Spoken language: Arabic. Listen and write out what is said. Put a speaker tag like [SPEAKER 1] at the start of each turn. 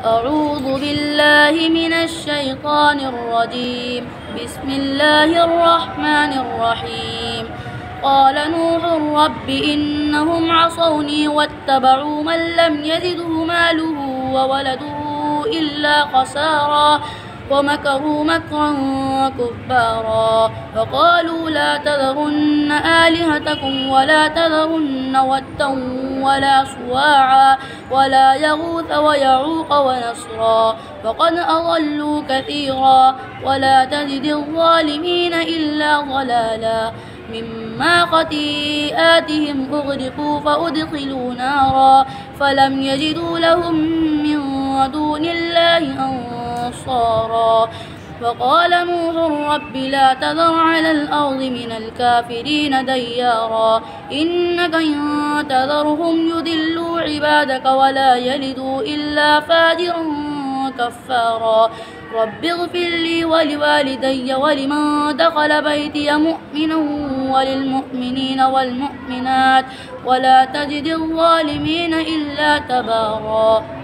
[SPEAKER 1] أعوذ بالله من الشيطان الرجيم. بسم الله الرحمن الرحيم. قال نوح رب إنهم عصوني واتبعوا من لم يزده ماله وولده إلا خسارا ومكروا مكرا كبارا وقالوا لا تذرن آلهتكم ولا تذرن ودا ولا سواعا ولا يغوث ويعوق ونسرا وقد أضلوا كثيرا ولا تزد الظالمين إلا ضلالا مما خطيئاتهم أغرقوا فأدخلوا نارا فلم يجدوا لهم من دون الله أنصارا. وقال نوح رب لا تذر على الأرض من الكافرين ديارا إنك إن تذرهم يضلوا عبادك ولا يلدوا إلا فاجرا كفارا. رب اغفر لي ولوالدي ولمن دخل بيتي مؤمنا وللمؤمنين والمؤمنات ولا تزد الظالمين إلا تبارا.